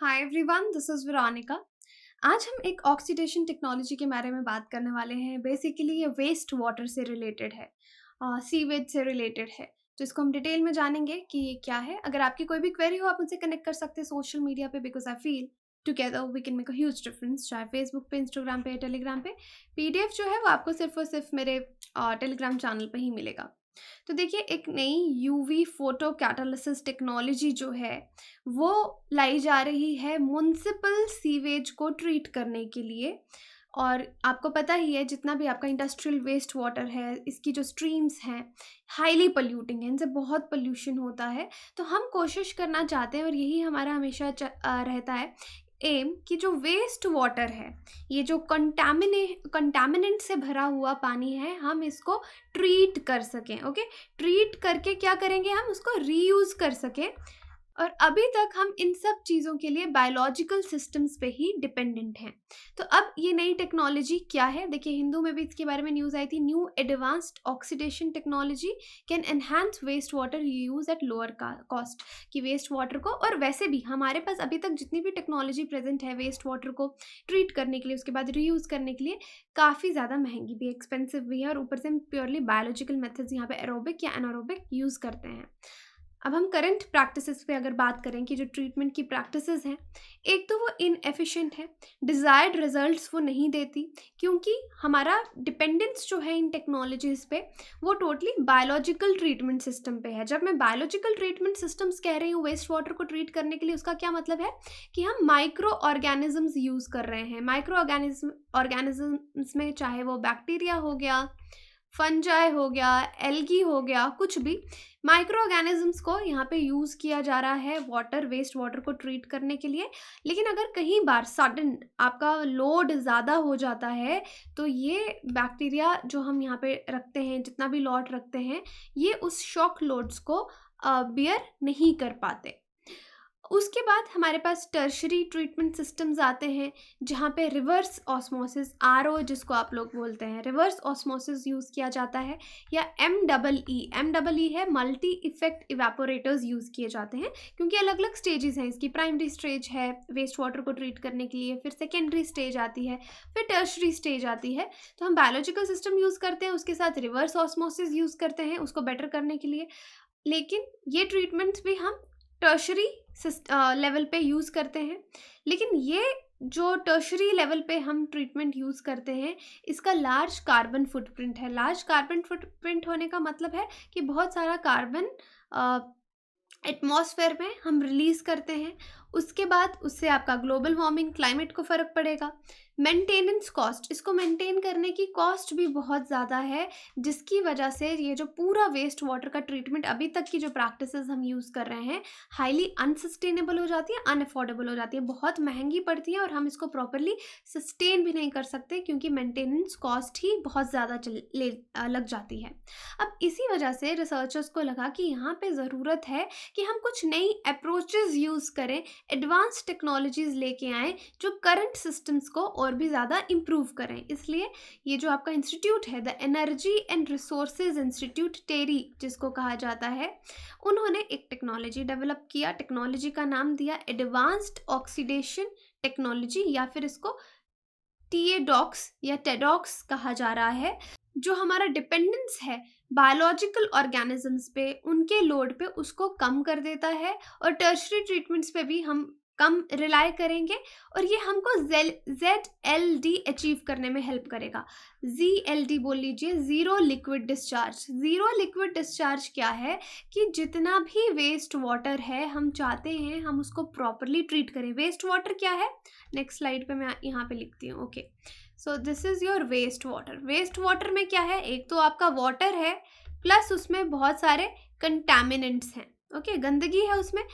Hi everyone, this is Veronica. आज हम एक ऑक्सीडेशन टेक्नोलॉजी के बारे में बात करने वाले हैं। बेसिकली ये वेस्ट वाटर से रिलेटेड है, सीवेज से रिलेटेड है। तो इसको हम डिटेल में जानेंगे कि ये क्या है। अगर आपकी कोई भी क्वेरी हो आप मुझसे कनेक्ट कर सकते हैं सोशल मीडिया पे, because I feel together we can make a huge difference. चाहे फेसबुक पे, इंस्टाग्राम पे, टेलीग्राम पे। पीडीएफ जो है वो आपको सिर्फ और सिर्फ मेरे टेलीग्राम चैनल पे ही मिलेगा। तो देखिए, एक नई यूवी फोटो कैटालिसिस टेक्नोलॉजी जो है वो लाई जा रही है म्युनिसिपल सीवेज को ट्रीट करने के लिए। और आपको पता ही है, जितना भी आपका इंडस्ट्रियल वेस्ट वाटर है, इसकी जो स्ट्रीम्स हैं हाईली पोल्यूटिंग है, इनसे बहुत पोल्यूशन होता है। तो हम कोशिश करना चाहते हैं, और यही हमारा हमेशा रहता है एम, कि जो वेस्ट वाटर है, ये जो कंटामिनेंट से भरा हुआ पानी है, हम इसको ट्रीट कर सकें। ओके, ट्रीट करके क्या करेंगे, हम उसको रीयूज़ कर सकें। और अभी तक हम इन सब चीज़ों के लिए बायोलॉजिकल सिस्टम्स पे ही डिपेंडेंट हैं। तो अब ये नई टेक्नोलॉजी क्या है, देखिए हिंदू में भी इसके बारे में न्यूज़ आई थी। New advanced oxidation technology can enhance waste water use at lower cost. कि वेस्ट वाटर को, और वैसे भी हमारे पास अभी तक जितनी भी टेक्नोलॉजी प्रेजेंट है वेस्ट वाटर को ट्रीट करने के लिए, उसके बाद रीयूज़ करने के लिए, काफ़ी ज़्यादा महंगी भी, एक्सपेंसिव भी है। और ऊपर से हम प्योरली बायोलॉजिकल मेथड्स यहाँ पे एरोबिक या एनारोबिक यूज़ करते हैं। अब हम करंट प्रैक्टिसेस पे अगर बात करें कि जो ट्रीटमेंट की प्रैक्टिसेस हैं, एक तो वो इनएफिशिएंट है, डिज़ायर्ड रिजल्ट्स वो नहीं देती, क्योंकि हमारा डिपेंडेंस जो है इन टेक्नोलॉजीज़ पे वो टोटली बायोलॉजिकल ट्रीटमेंट सिस्टम पे है। जब मैं बायोलॉजिकल ट्रीटमेंट सिस्टम्स कह रही हूँ वेस्ट वाटर को ट्रीट करने के लिए, उसका क्या मतलब है कि हम माइक्रो ऑर्गेनिजम्स यूज़ कर रहे हैं। माइक्रो ऑर्गेनिजम्स में चाहे वो बैक्टीरिया हो गया, फंजाई हो गया, एल्गी हो गया, कुछ भी माइक्रो ऑर्गेनिजम्स को यहाँ पे यूज़ किया जा रहा है वेस्ट वाटर को ट्रीट करने के लिए। लेकिन अगर कहीं बार सडन आपका लोड ज़्यादा हो जाता है, तो ये बैक्टीरिया जो हम यहाँ पे रखते हैं, जितना भी लॉट रखते हैं, ये उस शॉक लोड्स को बियर नहीं कर पाते। उसके बाद हमारे पास टर्शरी ट्रीटमेंट सिस्टम्स आते हैं, जहाँ पे रिवर्स ऑस्मोसिस, आरओ जिसको आप लोग बोलते हैं, रिवर्स ऑस्मोसिस यूज़ किया जाता है। या एम डबल ई है, मल्टी इफेक्ट इवेपोरेटर्स यूज़ किए जाते हैं, क्योंकि अलग अलग स्टेजेस हैं इसकी। प्राइमरी स्टेज है वेस्ट वाटर को ट्रीट करने के लिए, फिर सेकेंडरी स्टेज आती है, फिर टर्शरी स्टेज आती है। तो हम बायोलॉजिकल सिस्टम यूज़ करते हैं, उसके साथ रिवर्स ऑस्मोसिस यूज़ करते हैं उसको बेटर करने के लिए। लेकिन ये ट्रीटमेंट्स भी हम टर्शरी लेवल पे यूज़ करते हैं। लेकिन ये जो टर्शरी लेवल पे हम ट्रीटमेंट यूज़ करते हैं, इसका लार्ज कार्बन फुटप्रिंट है। लार्ज कार्बन फुटप्रिंट होने का मतलब है कि बहुत सारा कार्बन एटमॉस्फेयर में हम रिलीज़ करते हैं। उसके बाद उससे आपका ग्लोबल वार्मिंग, क्लाइमेट को फ़र्क पड़ेगा। मेंटेनेंस कॉस्ट, इसको मेंटेन करने की कॉस्ट भी बहुत ज़्यादा है, जिसकी वजह से ये जो पूरा वेस्ट वाटर का ट्रीटमेंट, अभी तक की जो प्रैक्टिसेस हम यूज़ कर रहे हैं, हाईली अनसस्टेनेबल हो जाती है, अनअफोर्डेबल हो जाती है, बहुत महंगी पड़ती है, और हम इसको प्रॉपरली सस्टेन भी नहीं कर सकते, क्योंकि मेंटेनेंस कॉस्ट ही बहुत ज़्यादा लग जाती है। अब इसी वजह से रिसर्चर्स को लगा कि यहाँ पे ज़रूरत है कि हम कुछ नई अप्रोचेज़ यूज़ करें, एडवांस टेक्नोलॉजीज़ लेके आएँ, जो करंट सिस्टम्स को और भी ज़्यादा इम्प्रूव करें। इसलिए ये जो आपका इंस्टीट्यूट है, the energy and resources institute, TERI जिसको कहा जाता है, उन्होंने एक टेक्नोलॉजी डेवलप किया। टेक्नोलॉजी का नाम दिया एडवांस्ड ऑक्सीडेशन टेक्नोलॉजी, या फिर इसको टीएडॉक्स या टेडॉक्स कहा जा रहा है। जो हमारा डिपेंडेंस है बायोलॉजिकल ऑर्गेनिजम्स पे, उनके लोड पे, उसको कम कर देता है। और टर्शरी ट्रीटमेंट्स पे भी हम कम रिलाय करेंगे, और ये हमको ZLD अचीव करने में हेल्प करेगा। ZLD बोल लीजिए, zero liquid discharge. Zero liquid discharge क्या है कि जितना भी वेस्ट वाटर है, हम चाहते हैं हम उसको प्रॉपरली ट्रीट करें। वेस्ट वाटर क्या है, नेक्स्ट स्लाइड पे मैं यहाँ पे लिखती हूँ। Okay, so this is your waste water. Waste water में क्या है, एक तो आपका वाटर है, प्लस उसमें बहुत सारे कंटामिनेंट्स हैं। ओके, गंदगी है उसमें,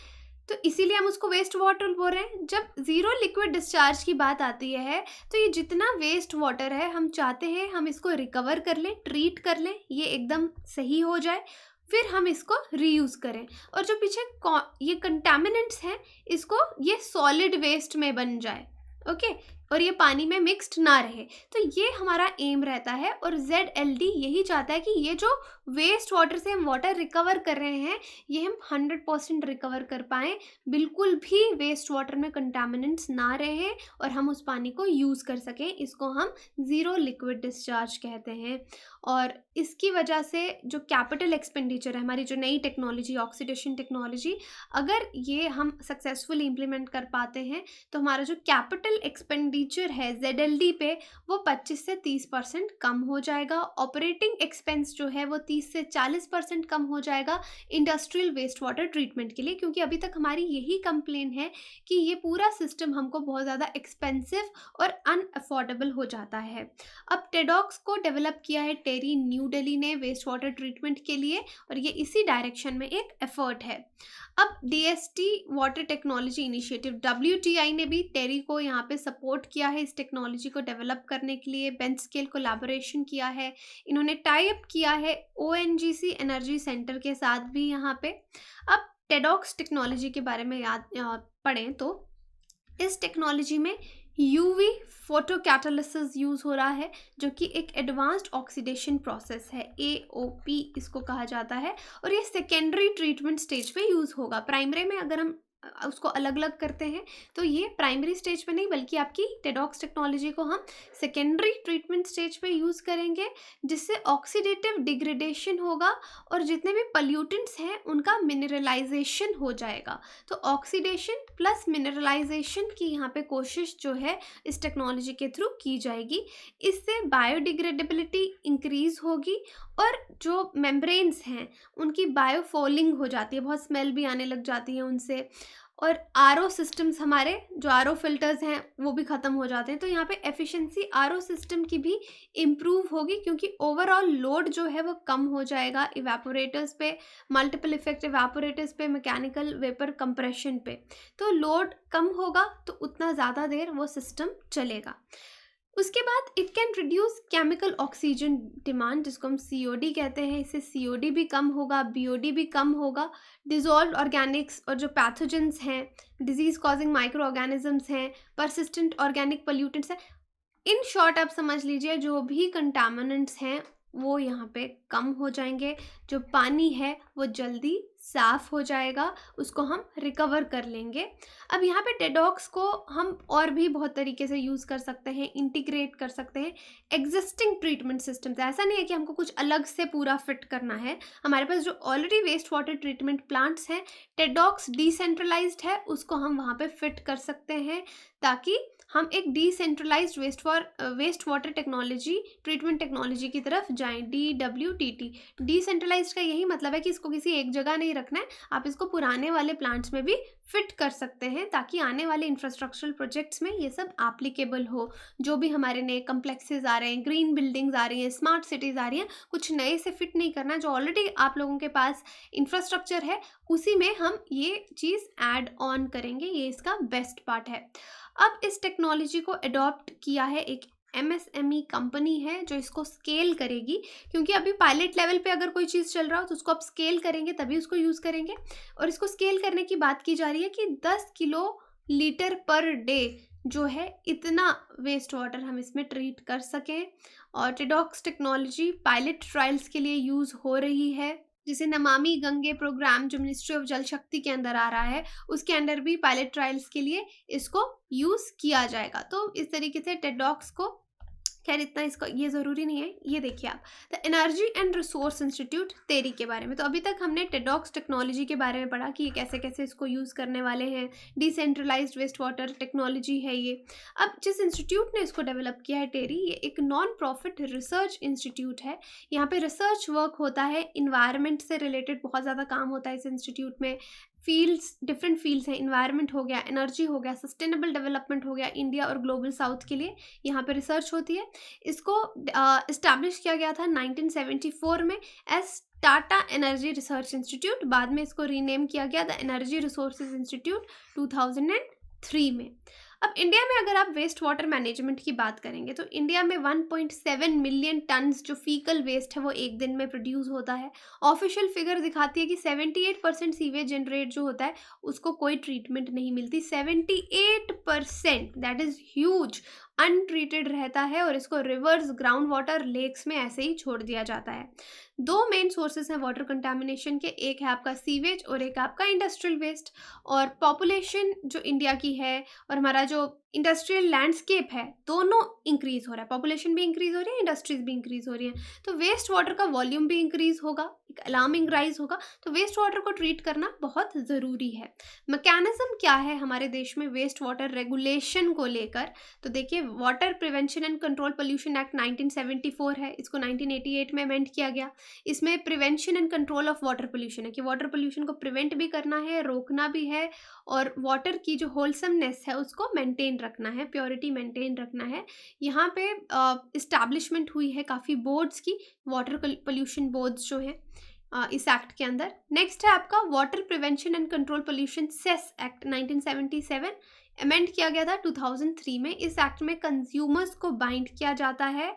तो इसीलिए हम उसको वेस्ट वाटर बोल रहे हैं। जब ज़ीरो लिक्विड डिस्चार्ज की बात आती है, तो ये जितना वेस्ट वाटर है, हम चाहते हैं हम इसको रिकवर कर लें, ट्रीट कर लें, ये एकदम सही हो जाए, फिर हम इसको रीयूज़ करें। और जो पीछे ये कंटामिनेंट्स हैं, इसको ये सॉलिड वेस्ट में बन जाए। ओके, और ये पानी में मिक्स्ड ना रहे। तो ये हमारा एम रहता है, और ZLD यही चाहता है कि ये जो वेस्ट वाटर से हम वाटर रिकवर कर रहे हैं, ये हम 100% रिकवर कर पाएँ, बिल्कुल भी वेस्ट वाटर में कंटामिनेंट्स ना रहें और हम उस पानी को यूज़ कर सकें। इसको हम ज़ीरो लिक्विड डिस्चार्ज कहते हैं। और इसकी वजह से जो कैपिटल एक्सपेंडिचर है, हमारी जो नई टेक्नोलॉजी ऑक्सीडेशन टेक्नोलॉजी, अगर ये हम सक्सेसफुली इम्प्लीमेंट कर पाते हैं तो हमारा जो कैपिटल एक्सपेंडिचर है ZLD पे, वो 25 से 30% कम हो जाएगा। ऑपरेटिंग एक्सपेंस जो है वो 30 से 40% कम हो जाएगा इंडस्ट्रियल वेस्ट वाटर ट्रीटमेंट के लिए, क्योंकि अभी तक हमारी यही कंप्लेन है कि ये पूरा सिस्टम हमको बहुत ज़्यादा एक्सपेंसिव और अनअफोर्डेबल हो जाता है। अब टेडॉक्स को डेवलप किया है टेरी न्यू दिल्ली ने वेस्ट वाटर ट्रीटमेंट के लिए, और ये इसी डायरेक्शन में एक एफर्ट है। अब DST water technology initiative WTI ने भी टेरी को यहाँ पे सपोर्ट किया है इस टेक्नोलॉजी को डेवलप करने के लिए, बेंच स्केल कोलैबोरेशन किया है, इन्होंने टाई अप किया है ONGC एनर्जी सेंटर के साथ भी यहाँ पे। अब टेडॉक्स टेक्नोलॉजी के बारे में पढ़ें तो इस टेक्नोलॉजी में UV फोटो कैटालिसिस यूज़ हो रहा है, जो कि एक एडवांस्ड ऑक्सीडेशन प्रोसेस है, AOP इसको कहा जाता है, और ये सेकेंडरी ट्रीटमेंट स्टेज पे यूज़ होगा। प्राइमरी में अगर हम उसको अलग अलग करते हैं तो ये प्राइमरी स्टेज पे नहीं, बल्कि आपकी टेडॉक्स टेक्नोलॉजी को हम सेकेंडरी ट्रीटमेंट स्टेज पे यूज़ करेंगे, जिससे ऑक्सीडेटिव डिग्रेडेशन होगा और जितने भी पल्यूटेंट्स हैं उनका मिनरलाइजेशन हो जाएगा। तो ऑक्सीडेशन प्लस मिनरलाइजेशन की यहाँ पे कोशिश जो है इस टेक्नोलॉजी के थ्रू की जाएगी। इससे बायोडिग्रेडेबिलिटी इंक्रीज होगी और जो मेम्ब्रेन्स हैं उनकी बायोफॉलिंग हो जाती है, बहुत स्मेल भी आने लग जाती है उनसे, और RO सिस्टम्स, हमारे जो RO फिल्टर्स हैं वो भी ख़त्म हो जाते हैं। तो यहाँ पे एफिशिएंसी RO सिस्टम की भी इम्प्रूव होगी, क्योंकि ओवरऑल लोड जो है वो कम हो जाएगा इवेपोरेटर्स पे, मल्टीपल इफेक्ट इवेपोरेटर्स पे, मैकेनिकल वेपर कंप्रेशन पे। तो लोड कम होगा तो उतना ज़्यादा देर वो सिस्टम चलेगा। उसके बाद it can reduce chemical oxygen demand, जिसको हम COD कहते हैं। इससे COD भी कम होगा, BOD भी कम होगा। डिजॉल्व ऑर्गेनिक्स और जो पैथोजेंस हैं, डिजीज कॉजिंग माइक्रो ऑर्गेनिजम्स हैं, परसिस्टेंट ऑर्गेनिक पोल्यूटेंट्स हैं, इन शॉर्ट आप समझ लीजिए जो भी कंटामिनेंट्स हैं वो यहाँ पे कम हो जाएंगे। जो पानी है वो जल्दी साफ़ हो जाएगा, उसको हम रिकवर कर लेंगे। अब यहाँ पे टेडॉक्स को हम और भी बहुत तरीके से यूज़ कर सकते हैं, इंटीग्रेट कर सकते हैं एग्जिस्टिंग ट्रीटमेंट सिस्टम्स। ऐसा नहीं है कि हमको कुछ अलग से पूरा फिट करना है, हमारे पास जो already waste water treatment plants हैं, टेडॉक्स डिसेंट्रलाइज्ड है, उसको हम वहाँ पे फिट कर सकते हैं, ताकि हम एक decentralised waste water technology treatment technology की तरफ जाएं। DWTT, डिसेंट्रलाइज्ड का यही मतलब है कि इसको किसी एक जगह नहीं रखना है, आप इसको पुराने वाले प्लांट्स में भी फिट कर सकते हैं, ताकि आने वाले इंफ्रास्ट्रक्चरल प्रोजेक्ट्स में ये सब एप्लीकेबल हो। जो भी हमारे नए कम्प्लेक्सेस आ रहे हैं, ग्रीन बिल्डिंग्स आ रही हैं, स्मार्ट सिटीज़ आ रही हैं, कुछ नए से फिट नहीं करना, जो ऑलरेडी आप लोगों के पास इंफ्रास्ट्रक्चर है उसी में हम ये चीज़ ऐड ऑन करेंगे। ये इसका बेस्ट पार्ट है। अब इस टेक्नोलॉजी को अडॉप्ट किया है एक MSME कंपनी है जो इसको स्केल करेगी, क्योंकि अभी पायलट लेवल पे अगर कोई चीज़ चल रहा हो तो उसको आप स्केल करेंगे तभी उसको यूज़ करेंगे। और इसको स्केल करने की बात की जा रही है कि 10 किलो लीटर पर डे जो है, इतना वेस्ट वाटर हम इसमें ट्रीट कर सकें। और टेडॉक्स टेक्नोलॉजी पायलट ट्रायल्स के लिए यूज़ हो रही है, जिसे नमामि गंगे प्रोग्राम जो मिनिस्ट्री ऑफ जल शक्ति के अंदर आ रहा है, उसके अंदर भी पायलट ट्रायल्स के लिए इसको यूज़ किया जाएगा। तो इस तरीके से टेडॉक्स को, खैर इतना इसका ये ज़रूरी नहीं है। ये देखिए आप, the energy and resource institute TERI के बारे में। तो अभी तक हमने टेडॉक्स टेक्नोलॉजी के बारे में पढ़ा कि ये कैसे कैसे इसको यूज़ करने वाले हैं, डिसेंट्रलाइज्ड वेस्ट वाटर टेक्नोलॉजी है ये। अब जिस इंस्टीट्यूट ने इसको डेवलप किया है टेरी, ये एक नॉन प्रॉफिट रिसर्च इंस्टीट्यूट है। यहाँ पे रिसर्च वर्क होता है, इन्वायरमेंट से रिलेटेड बहुत ज़्यादा काम होता है इस इंस्टीट्यूट में। फील्ड्स, डिफरेंट फील्ड्स हैं, इन्वायरमेंट हो गया, एनर्जी हो गया, सस्टेनेबल डेवलपमेंट हो गया, इंडिया और ग्लोबल साउथ के लिए यहाँ पे रिसर्च होती है। इसको इस्टेब्लिश किया गया था 1974 में as Tata Energy Research Institute. बाद में इसको रीनेम किया गया द एनर्जी रिसोर्सेज इंस्टीट्यूट 2003 में। अब इंडिया में अगर आप वेस्ट वाटर मैनेजमेंट की बात करेंगे तो इंडिया में 1.7 मिलियन टन्स जो फीकल वेस्ट है वो एक दिन में प्रोड्यूस होता है। ऑफिशियल फिगर दिखाती है कि 78% सीवेज जनरेट जो होता है उसको कोई ट्रीटमेंट नहीं मिलती। 78%, दैट इज़ ह्यूज, अनट्रीटेड रहता है और इसको रिवर्स, ग्राउंड वाटर, लेक्स में ऐसे ही छोड़ दिया जाता है। दो मेन सोर्सेज हैं वाटर कंटामिनेशन के, एक है आपका सीवेज और एक आपका इंडस्ट्रियल वेस्ट। और पॉपुलेशन जो इंडिया की है और हमारा जो इंडस्ट्रियल लैंडस्केप है, दोनों इंक्रीज हो रहा है, पॉपुलेशन भी इंक्रीज हो रही है, इंडस्ट्रीज भी इंक्रीज हो रही है, तो वेस्ट वाटर का वॉल्यूम भी इंक्रीज होगा, एक अलार्मिंग राइज होगा। तो वेस्ट वाटर को ट्रीट करना बहुत ज़रूरी है। मैकेनिज्म क्या है हमारे देश में वेस्ट वाटर रेगुलेशन को लेकर? तो देखिए, water prevention and control pollution act 1974 है, इसको 1988 में अमेंड किया गया। इसमें prevention and control of water pollution है कि वाटर पोल्यूशन को प्रिवेंट भी करना है, रोकना भी है, और वाटर की जो होलसमनेस है उसको मेंटेन रखना है, प्योरिटी मेंटेन रखना है। यहाँ पे इस्टेब्लिशमेंट हुई है काफ़ी बोर्ड्स की, वाटर पोल्यूशन बोर्ड्स जो हैं इस एक्ट के अंदर। नेक्स्ट है आपका water prevention and control pollution cess act 1977, amend किया गया था 2003 में। इस एक्ट में कंज्यूमर्स को बाइंड किया जाता है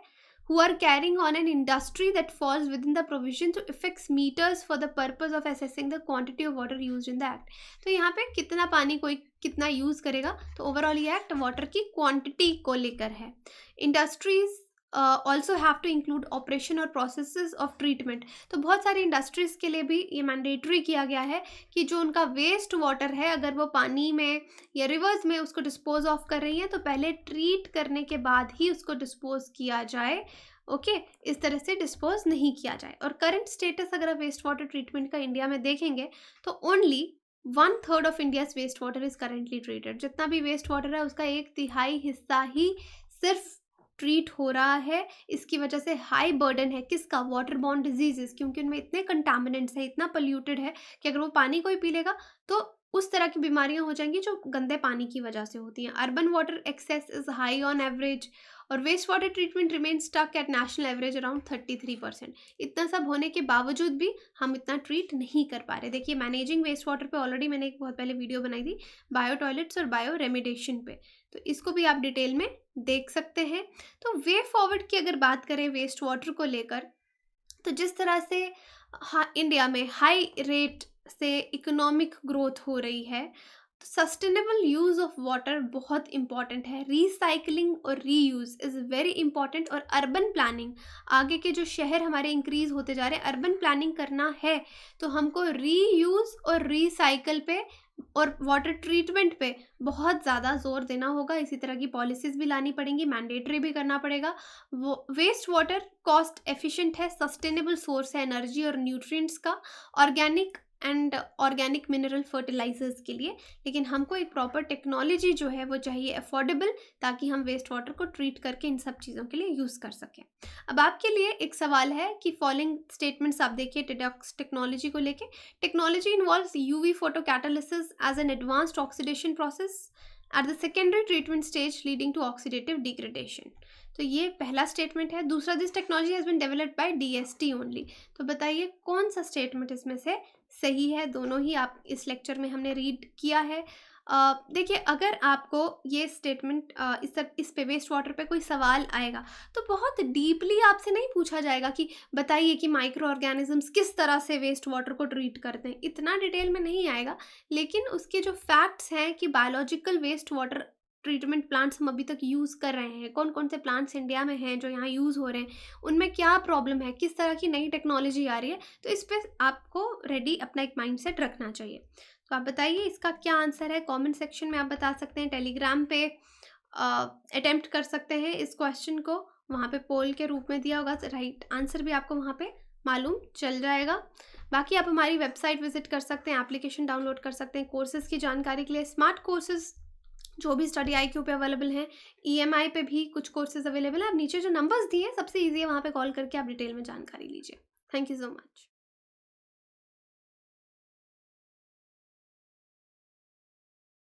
who are carrying on an industry that falls within the provision to affix meters for the purpose of assessing the quantity of water used in the act। तो यहाँ पे कितना पानी कोई कितना यूज़ करेगा, तो ओवरऑल ये एक्ट वाटर की क्वांटिटी को लेकर है। Industries also have to include operation और प्रोसेसेस ऑफ ट्रीटमेंट। तो बहुत सारी इंडस्ट्रीज़ के लिए भी ये मैंडेटरी किया गया है कि जो उनका वेस्ट वाटर है, अगर वो पानी में या रिवर्स में उसको डिस्पोज ऑफ कर रही हैं, तो पहले ट्रीट करने के बाद ही उसको डिस्पोज किया जाए। ओके, इस तरह से डिस्पोज नहीं किया जाए। और करंट स्टेटस अगर आप वेस्ट वाटर ट्रीटमेंट का इंडिया में देखेंगे, तो only 1/3 of India's waste water is currently treated. जितना भी वेस्ट वाटर है उसका 1/3 हिस्सा ही सिर्फ ट्रीट हो रहा है। इसकी वजह से हाई बर्डन है किसका? वाटर बॉर्न डिजीजेस, क्योंकि उनमें इतने कंटामिनेंट्स है, इतना पोल्यूटेड है कि अगर वो पानी कोई पी लेगा तो उस तरह की बीमारियां हो जाएंगी जो गंदे पानी की वजह से होती हैं। Urban water access is high on average, और waste water treatment remain stuck at national average around 33%। इतना सब होने के बावजूद भी हम इतना ट्रीट नहीं कर पा रहे। देखिए, मैनेजिंग वेस्ट वाटर पे ऑलरेडी मैंने एक बहुत पहले वीडियो बनाई थी बायो टॉयलेट्स और बायो रेमिडेशन पे, तो इसको भी आप डिटेल में देख सकते हैं। तो वे फॉरवर्ड की अगर बात करें वेस्ट वाटर को लेकर, तो जिस तरह से इंडिया में हाई रेट से इकोनॉमिक ग्रोथ हो रही है, तो सस्टेनेबल यूज़ ऑफ वाटर बहुत इंपॉर्टेंट है। रीसाइकलिंग और रीयूज़ इज़ वेरी इंपॉर्टेंट। और अर्बन प्लानिंग, आगे के जो शहर हमारे इंक्रीज़ होते जा रहे हैं, अर्बन प्लानिंग करना है तो हमको रीयूज़ और रीसाइकल पे और वाटर ट्रीटमेंट पे बहुत ज़्यादा जोर देना होगा। इसी तरह की पॉलिसीज़ भी लानी पड़ेंगी, मैंडेटरी भी करना पड़ेगा। वो वेस्ट वाटर कॉस्ट एफिशिएंट है, सस्टेनेबल सोर्स है एनर्जी और न्यूट्रिएंट्स का, organic and organic mineral fertilisers के लिए। लेकिन हमको एक प्रॉपर टेक्नोलॉजी जो है वो चाहिए अफोर्डेबल, ताकि हम वेस्ट वाटर को ट्रीट करके इन सब चीज़ों के लिए यूज़ कर सकें। अब आपके लिए एक सवाल है कि फॉलोइंग स्टेटमेंट्स आप देखिए टेडॉक्स टेक्नोलॉजी को लेके। Technology involves UV photocatalysis as an advanced oxidation process at the secondary treatment stage leading to oxidative degradation. तो ये पहला स्टेटमेंट है। दूसरा, this technology has been developed by DST only. तो बताइए कौन सा स्टेटमेंट इसमें से सही है? दोनों ही आप इस लेक्चर में हमने रीड किया है। देखिए, अगर आपको ये स्टेटमेंट इस पे वेस्ट वाटर पे कोई सवाल आएगा तो बहुत डीपली आपसे नहीं पूछा जाएगा कि बताइए कि माइक्रो ऑर्गेनिजम्स किस तरह से वेस्ट वाटर को ट्रीट करते हैं, इतना डिटेल में नहीं आएगा। लेकिन उसके जो फैक्ट्स हैं कि biological waste water treatment plants हम अभी तक यूज़ कर रहे हैं, कौन कौन से प्लांट्स इंडिया में हैं जो यहाँ यूज़ हो रहे हैं, उनमें क्या प्रॉब्लम है, किस तरह की नई टेक्नोलॉजी आ रही है, तो इस पर आपको रेडी अपना एक माइंडसेट रखना चाहिए। तो आप बताइए इसका क्या आंसर है? कमेंट सेक्शन में आप बता सकते हैं, टेलीग्राम पे अटेम्प्ट कर सकते हैं इस क्वेश्चन को, वहाँ पे पोल के रूप में दिया होगा, राइट आंसर भी आपको वहाँ पे मालूम चल जाएगा। बाकी आप हमारी वेबसाइट विजिट कर सकते हैं, एप्लीकेशन डाउनलोड कर सकते हैं कोर्सेज़ की जानकारी के लिए। स्मार्ट कोर्सेज़ जो भी स्टडी IQ पे अवेलेबल हैं, EMI पे भी कुछ कोर्सेज अवेलेबल हैं। आप नीचे जो नंबर्स दिए हैं सबसे ईजी है, वहाँ पे कॉल करके आप डिटेल में जानकारी लीजिए। Thank you so much.